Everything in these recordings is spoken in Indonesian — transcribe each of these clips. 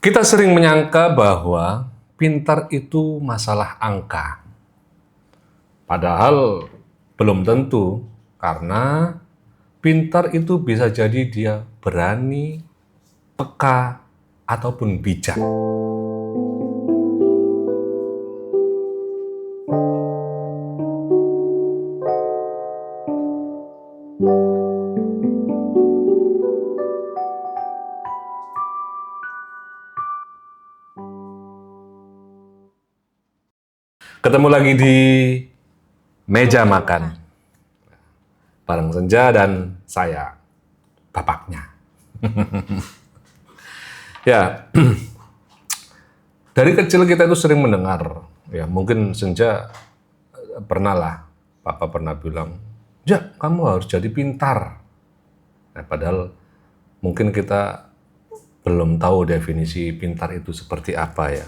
Kita sering menyangka bahwa pintar itu masalah angka. Padahal belum tentu, karena pintar itu bisa jadi dia berani, peka, ataupun bijak. Ketemu lagi di meja makan bareng Senja dan saya, bapaknya. Ya, dari kecil kita itu sering mendengar, ya mungkin Senja pernah lah, Papa pernah bilang, "Ja, kamu harus jadi pintar." Nah, padahal mungkin kita belum tahu definisi pintar itu seperti apa ya.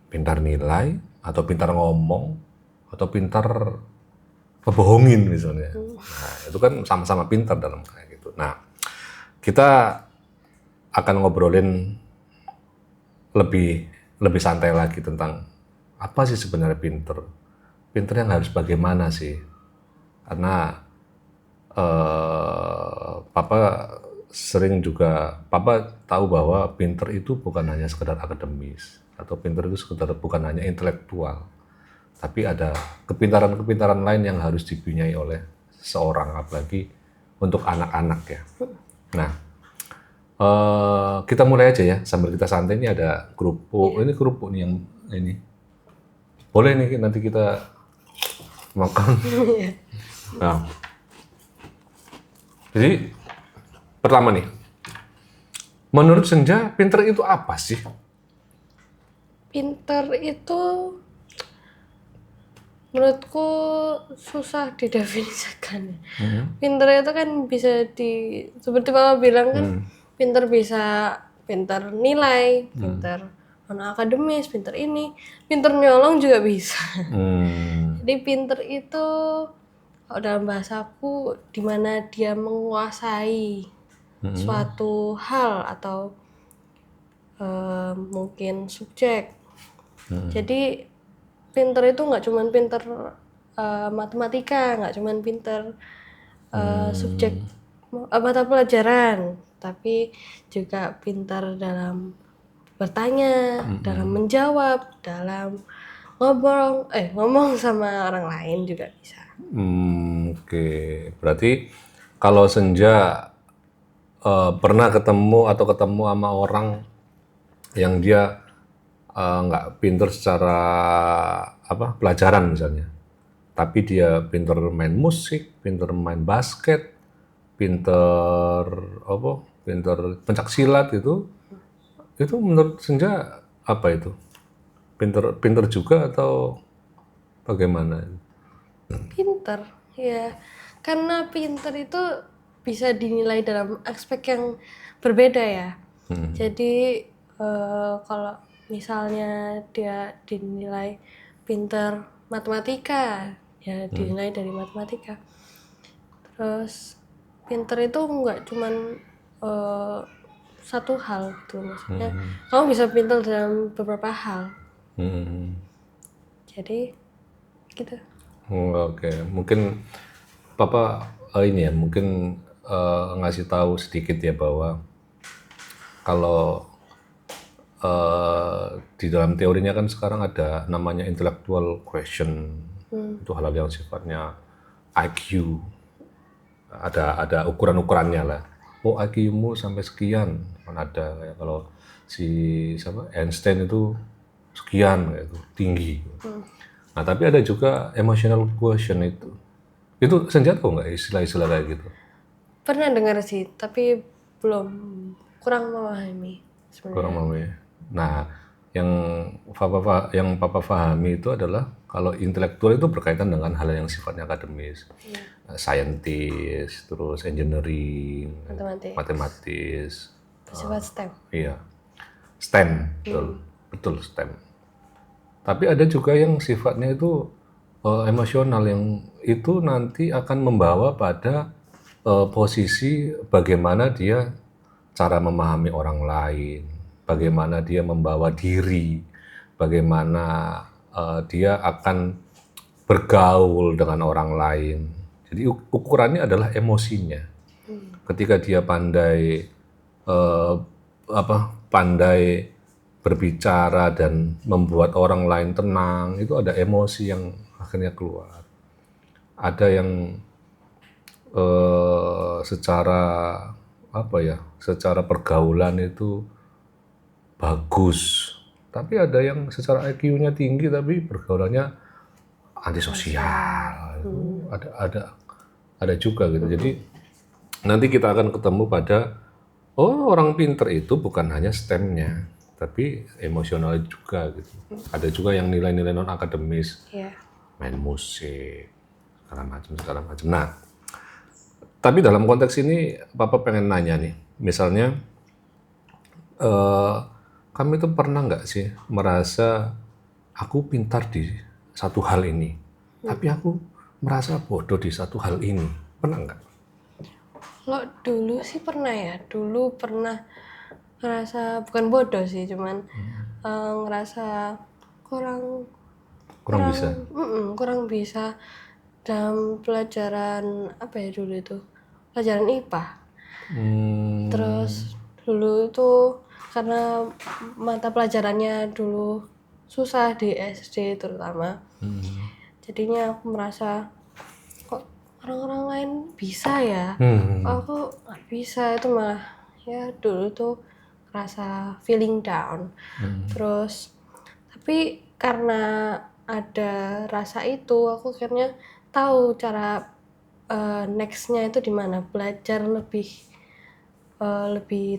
Pintar nilai, atau pintar ngomong, atau pintar ngebohongin misalnya. Nah, itu kan sama-sama pintar dalam kayak gitu. Nah, kita akan ngobrolin lebih santai lagi tentang apa sih sebenarnya pintar. Pintar yang harus bagaimana sih? Karena Papa tahu bahwa pintar itu bukan hanya sekedar akademis, atau pintar itu bukan hanya intelektual, tapi ada kepintaran-kepintaran lain yang harus dipunyai oleh seorang, apalagi untuk anak-anak ya. Nah, kita mulai aja ya, sambil kita santai. Ini ada kerupuk, ini kerupuk nih yang ini. Boleh nih nanti kita makan. Nah, jadi pertama nih, menurut Senja, pinter itu apa sih? Pinter itu menurutku susah didefinisikan. Pinter itu kan bisa seperti Papa bilang kan, pinter bisa pinter nilai, pinter akademis, pinter ini, pinter nyolong juga bisa. Jadi pinter itu kalau dalam bahasaku di mana dia menguasai suatu hal atau mungkin subjek. Jadi pinter itu nggak cuma pinter matematika, nggak cuma pinter subjek mata pelajaran, tapi juga pinter dalam bertanya, dalam menjawab, dalam ngomong sama orang lain juga bisa. Oke. Berarti kalau Senja pernah ketemu sama orang yang dia nggak pinter secara pelajaran misalnya, tapi dia pinter main musik, pinter main basket, pinter pencak silat, itu menurut Senja apa itu? Pinter juga atau bagaimana? Pinter, ya. Karena pinter itu bisa dinilai dalam aspek yang berbeda ya. Jadi kalau misalnya dia dinilai pinter matematika, ya dinilai dari matematika. Terus pinter itu nggak cuman satu hal gitu, maksudnya kamu bisa pinter dalam beberapa hal. Jadi gitu. Oke, mungkin Papa ini ya, mungkin ngasih tahu sedikit ya bahwa kalau di dalam teorinya kan sekarang ada namanya intellectual question, itu hal-hal yang sifatnya IQ, ada ukuran-ukurannya lah. Oh, IQ-mu sampai sekian, kan ada kayak kalau si Einstein itu sekian, kayak itu tinggi. Nah, tapi ada juga emotional quotient itu. Itu Senja tahu nggak istilah-istilah kayak gitu? Pernah dengar sih, tapi kurang memahami sebenarnya. Kurang mau ya. Nah, yang Papa pahami itu adalah kalau intelektual itu berkaitan dengan hal yang sifatnya akademis, scientist, terus engineering, matematis, Sifat STEM. iya, STEM, betul STEM. Tapi ada juga yang sifatnya itu emosional, yang itu nanti akan membawa pada posisi bagaimana dia cara memahami orang lain, bagaimana dia membawa diri, bagaimana dia akan bergaul dengan orang lain. Jadi ukurannya adalah emosinya. Ketika dia pandai pandai berbicara dan membuat orang lain tenang, itu ada emosi yang akhirnya keluar. Ada yang secara pergaulan itu bagus, tapi ada yang secara IQ-nya tinggi tapi pergaulannya antisosial. Itu ada juga gitu. Jadi nanti kita akan ketemu pada orang pinter itu bukan hanya STEM-nya, tapi emosional juga gitu. Ada juga yang nilai-nilai non akademis, main musik, segala macam. Nah, tapi dalam konteks ini Papa pengen nanya nih, misalnya kami itu pernah nggak sih merasa aku pintar di satu hal ini, tapi aku merasa bodoh di satu hal ini, pernah nggak? Kalau dulu sih pernah ya, dulu pernah ngerasa bukan bodoh sih, cuman ngerasa kurang bisa. kurang bisa dalam pelajaran apa ya dulu itu, pelajaran IPA. Terus dulu itu karena mata pelajarannya dulu susah di SD terutama, jadinya aku merasa kok orang-orang lain bisa ya, aku nggak bisa. Itu malah ya dulu tuh rasa feeling down. Terus tapi karena ada rasa itu, aku akhirnya tahu cara nextnya itu di mana, belajar lebih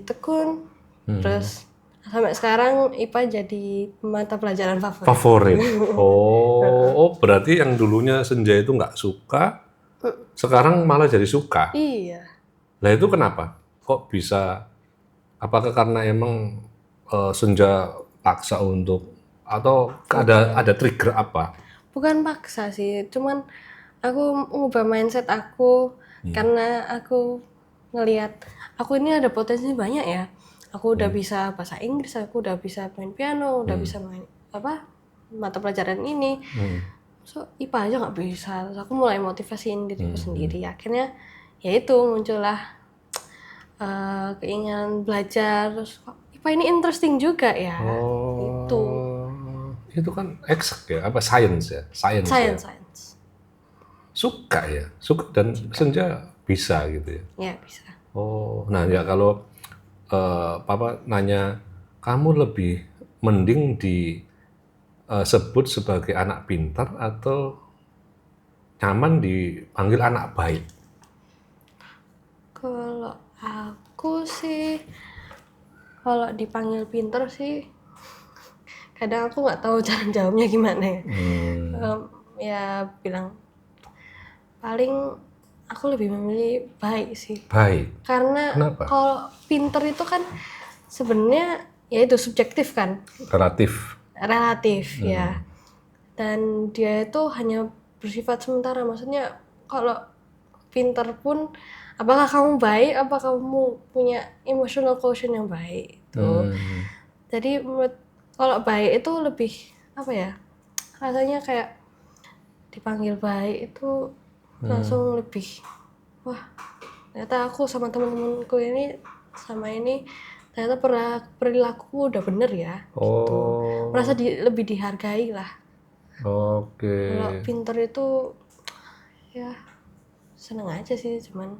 tekun. Terus sampai sekarang IPA jadi mata pelajaran Favorit. Berarti yang dulunya Senja itu nggak suka, sekarang malah jadi suka. Iya. Lah itu kenapa? Kok bisa? Apakah karena emang Senja paksa untuk, atau ada trigger apa? Bukan paksa sih, cuman aku ngubah mindset aku karena aku ngelihat aku ini ada potensi banyak ya. Aku udah bisa bahasa Inggris, aku udah bisa main piano, udah bisa main mata pelajaran ini. So IPA aja nggak bisa. Terus aku mulai motivasiin diriku sendiri. Akhirnya ya itu muncullah keinginan belajar. Terus IPA ini interesting juga ya. Itu kan eksak ya, apa science ya? Science. Suka ya, suka dan Senja bisa gitu ya. Ya bisa. Nah ya kalau Papa nanya, kamu lebih mending disebut sebagai anak pintar atau nyaman dipanggil anak baik? Kalau aku sih, kalau dipanggil pintar sih, kadang aku nggak tahu cara jawabnya gimana ya. Ya bilang paling aku lebih memilih baik sih. Baik. Karena Kenapa? kalau pinter itu kan sebenarnya ya itu subjektif kan. Relatif Ya. Dan dia itu hanya bersifat sementara. Maksudnya kalau pinter pun, apakah kamu baik, apakah kamu punya emotional quotient yang baik itu. Jadi kalau baik itu lebih apa ya, rasanya kayak dipanggil baik itu langsung lebih, wah ternyata aku sama teman-temanku ini sama ini ternyata perilaku udah bener ya gitu. Merasa lebih dihargai lah. Kalau pinter itu ya seneng aja sih, cuman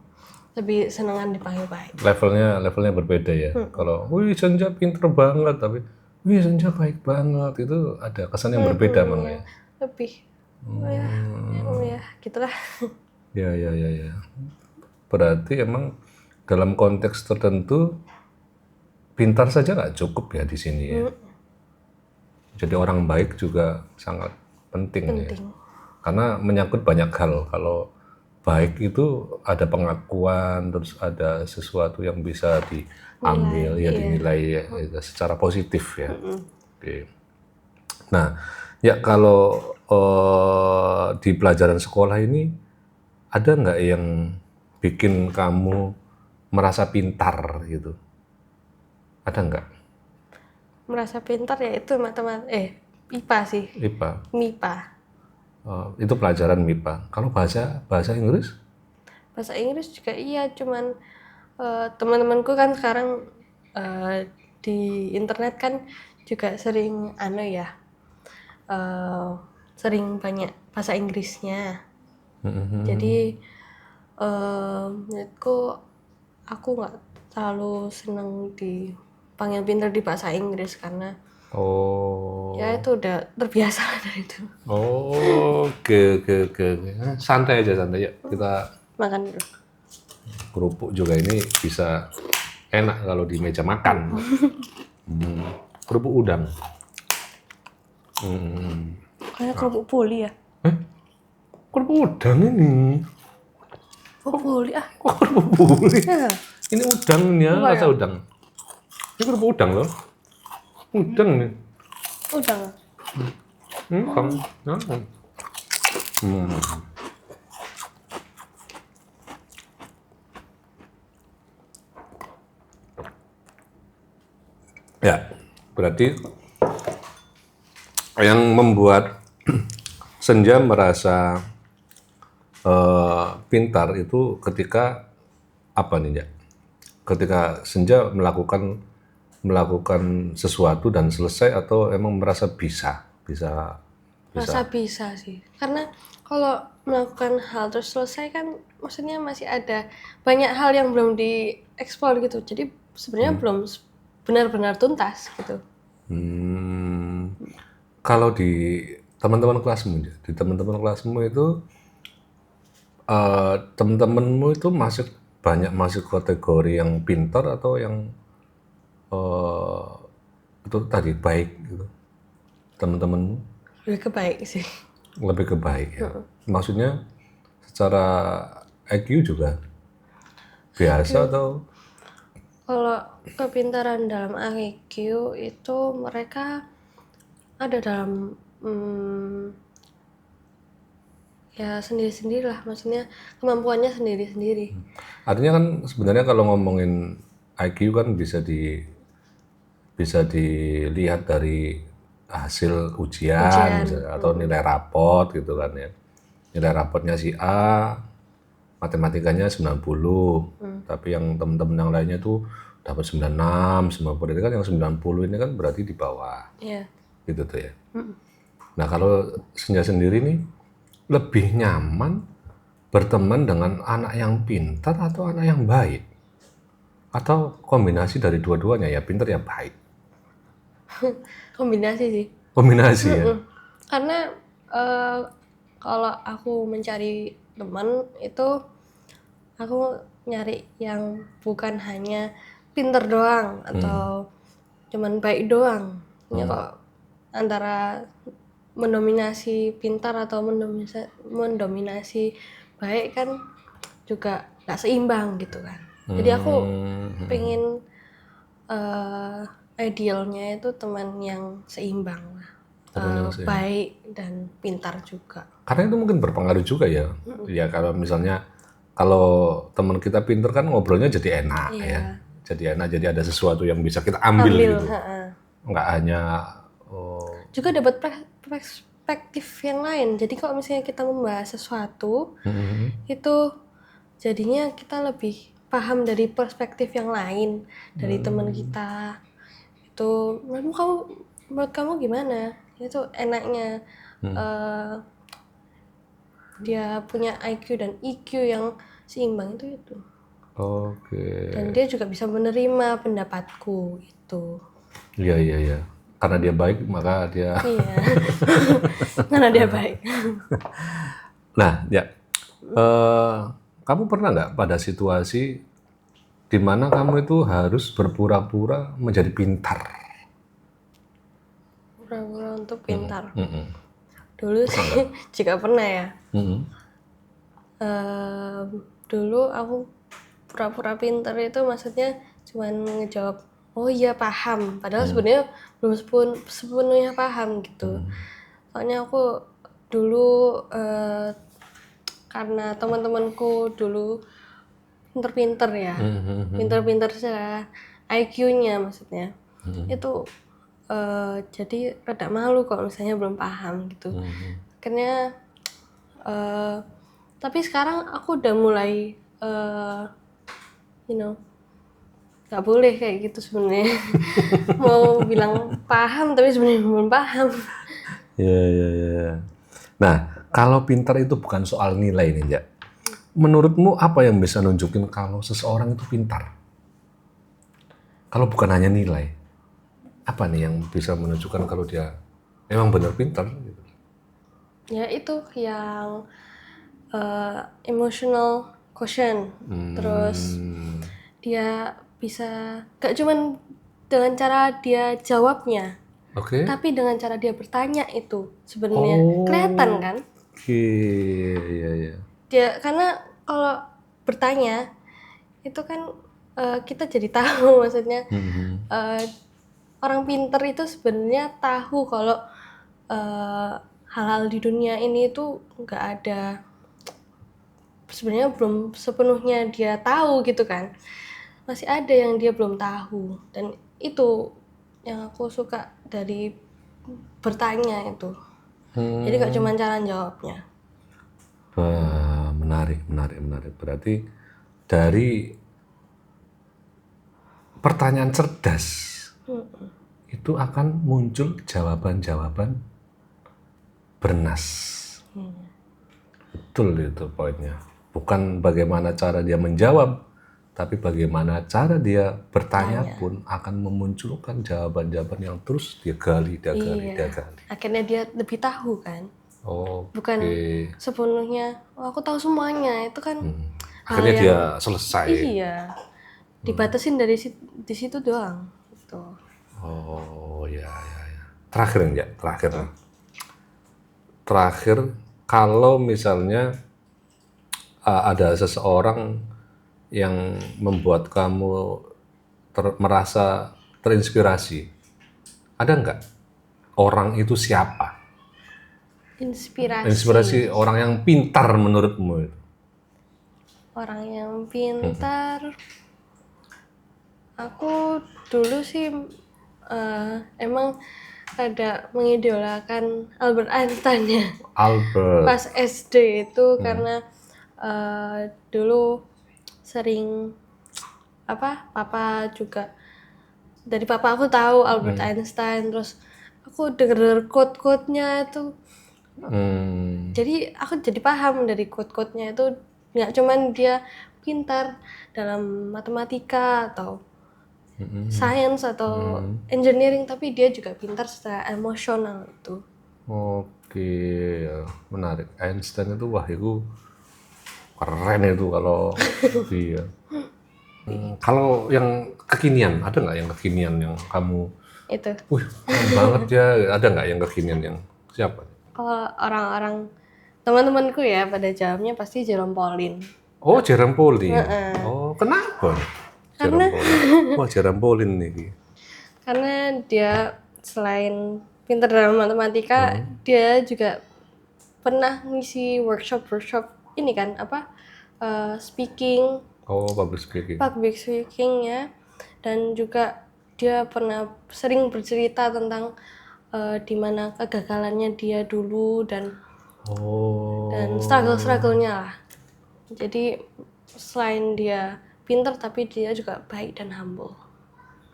lebih senengan dipanggil baik. Levelnya berbeda ya. Kalau wih Senja pinter banget, tapi wih Senja baik banget, itu ada kesan yang berbeda memang ya. Lebih ya gitulah. Ya. Berarti emang dalam konteks tertentu pintar saja nggak cukup ya di sini ya. Jadi orang baik juga sangat penting. Ya. Karena menyangkut banyak hal. Kalau baik itu ada pengakuan, terus ada sesuatu yang bisa diambil, dinilai ya, secara positif ya. Oke. Nah, ya kalau di pelajaran sekolah ini ada nggak yang bikin kamu merasa pintar gitu? Ada nggak? merasa pintar ya itu IPA sih, IPA. MIPA. Itu pelajaran MIPA. Kalau bahasa Inggris? Bahasa Inggris juga iya, cuman teman-temanku kan sekarang di internet kan juga sering sering banyak bahasa Inggrisnya. Jadi menurutku aku nggak terlalu seneng dipanggil pintar di bahasa Inggris karena Oh. ya itu udah terbiasa dari itu. Oh, oke. Santai aja, santai. Yuk, kita Makan dulu. kerupuk juga ini bisa enak kalau di meja makan. Kerupuk udang. Kayak kerupuk puli ya. Kerupuk udang ini. Oh puli ah. Kok kerupuk buli? Ya. Ini udangnya, Apa rasa ya? udang. Ini kerupuk udang loh. Udang nih. Udah. Udang. Ya, berarti yang membuat Senja merasa pintar itu ketika apa nih, ya? Ketika Senja melakukan sesuatu dan selesai atau emang merasa bisa Rasa bisa sih. Karena kalau melakukan hal terus selesai kan maksudnya masih ada banyak hal yang belum dieksplor gitu. Jadi sebenarnya belum benar-benar tuntas gitu. Kalau di teman-teman kelasmu itu teman-temanmu itu masuk kategori yang pintar atau yang itu tadi baik gitu, teman-temanmu Lebih ke baik sih. lebih ke baik ya. Maksudnya secara IQ juga biasa atau Kalau kepintaran dalam IQ itu mereka ada dalam ya sendiri-sendiri lah. Maksudnya kemampuannya sendiri-sendiri. artinya kan sebenarnya kalau ngomongin IQ kan bisa dilihat dari hasil ujian misalnya, atau nilai raport gitu kan ya. Nilai raportnya si A, matematikanya 90, tapi yang teman-teman yang lainnya tuh dapat 96, 90. Ini kan yang 90 ini kan berarti di bawah. Iya. Gitu tuh ya. Nah, kalau Senja sendiri nih lebih nyaman berteman dengan anak yang pintar atau anak yang baik? Atau kombinasi dari dua-duanya, ya pintar ya baik? Kombinasi sih. Kombinasi ya. Karena kalau aku mencari teman itu aku nyari yang bukan hanya pinter doang atau cuman baik doang. Ya kok antara mendominasi pintar atau mendominasi baik kan juga nggak seimbang gitu kan. Jadi aku pengen idealnya itu teman yang seimbang lah. Baik dan pintar juga. Karena itu mungkin berpengaruh juga ya. Ya kalau misalnya kalau teman kita pintar kan ngobrolnya jadi enak ya. Jadi enak, jadi ada sesuatu yang bisa kita ambil gitu. Nggak hanya juga dapat perspektif yang lain. Jadi kalau misalnya kita membahas sesuatu itu jadinya kita lebih paham dari perspektif yang lain dari teman kita. Itu menurut kamu gimana? Itu enaknya dia punya IQ dan EQ yang seimbang itu. Oke. Dan dia juga bisa menerima pendapatku itu. Iya. Karena dia baik maka dia. Iya. Karena dia baik. Nah, ya. Kamu pernah nggak pada situasi di mana kamu itu harus berpura-pura menjadi pintar? Pura-pura untuk pintar. Dulu sih juga pernah ya. Dulu aku pura-pura pintar itu maksudnya cuman ngejawab oh iya paham, padahal sebenarnya belum sepenuhnya paham gitu. Soalnya aku dulu karena teman-temanku dulu pinter-pinter ya, pinter-pinter secara IQ-nya maksudnya. Itu jadi rada malu kalau misalnya belum paham gitu. Akhirnya tapi sekarang aku udah mulai nggak boleh kayak gitu sebenarnya. Mau bilang paham tapi sebenarnya belum paham. Ya. Nah, kalau pintar itu bukan soal nilai nih, Jak. Menurutmu apa yang bisa nunjukin kalau seseorang itu pintar? Kalau bukan hanya nilai, apa nih yang bisa menunjukkan kalau dia memang benar pintar? Gitu. Ya itu yang emotional quotient. Terus dia bisa gak cuman dengan cara dia jawabnya, Oke. tapi dengan cara dia bertanya itu sebenarnya kelihatan kan? Oke, iya. Dia karena kalau bertanya itu kan kita jadi tahu maksudnya orang pinter itu sebenarnya tahu kalau hal-hal di dunia ini itu nggak ada, sebenarnya belum sepenuhnya dia tahu gitu kan, masih ada yang dia belum tahu, dan itu yang aku suka dari bertanya itu. Jadi gak cuma cara jawabnya. Wah, menarik. Berarti dari pertanyaan cerdas itu akan muncul jawaban-jawaban bernas. Betul itu poinnya. Bukan bagaimana cara dia menjawab, tapi bagaimana cara dia bertanya pun akan memunculkan jawaban-jawaban yang terus dia gali. Akhirnya dia lebih tahu kan. Bukan Oke. sepenuhnya aku tahu semuanya, itu kan Akhirnya dia selesai. iya dibatasin dari di situ doang gitu. Oh ya. Terakhir ya, terakhir kalau misalnya ada seseorang yang membuat kamu merasa terinspirasi, ada nggak orang itu siapa? Inspirasi orang yang pintar menurutmu itu? Orang yang pintar, aku dulu sih emang ada mengidolakan Albert Einstein ya. Albert. Pas SD itu karena dulu sering papa juga, dari papa aku tahu Albert Einstein, terus aku denger quote-quote-nya itu. Jadi aku jadi paham dari quote-quote-nya itu nggak cuman dia pintar dalam matematika atau sains atau engineering, tapi dia juga pintar secara emosional itu. Oke, menarik. Einstein itu wah itu keren itu kalau dia. Kalau yang kekinian, ada nggak yang kekinian yang kamu? Itu. Keren banget ya. Ada nggak yang kekinian yang siapa? Kalau orang-orang teman-temanku ya pada jawabnya pasti Jerome Pauline. Oh, Jerome Pauline. Oh, kenapa? Jerome Pauline nih. Karena dia selain pintar dalam matematika, dia juga pernah ngisi workshop ini kan speaking. Oh, public speaking. Public speaking ya, dan juga dia pernah sering bercerita tentang di mana kegagalannya dia dulu dan struggle-nya lah. Jadi selain dia pintar, tapi dia juga baik dan humble.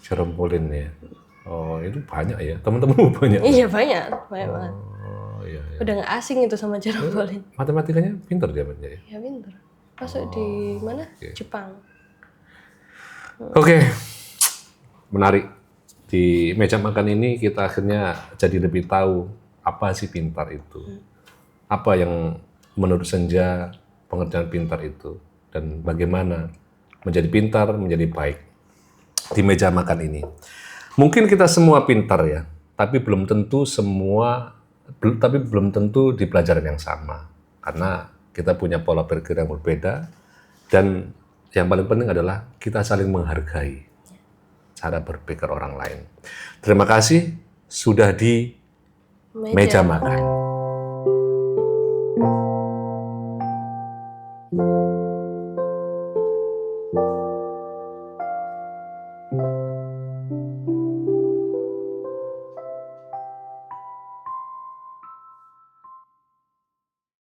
Jerome Pauline ya. Oh, itu banyak ya, teman-teman banyak. Iya banget banget. Oh iya. Udah nggak asing itu sama Jerome Pauline. Matematikanya pintar dia ya? Ya pintar. Masuk di mana? Jepang. Oke. Menarik. Di meja makan ini kita akhirnya jadi lebih tahu apa sih pintar itu. Apa yang menurut Senja pengertian pintar itu. Dan bagaimana menjadi pintar, menjadi baik. Di meja makan ini. Mungkin kita semua pintar ya. Tapi belum tentu di pelajaran yang sama. Karena kita punya pola pikir yang berbeda. Dan yang paling penting adalah kita saling menghargai cara berpikir orang lain. Terima kasih sudah di meja makan.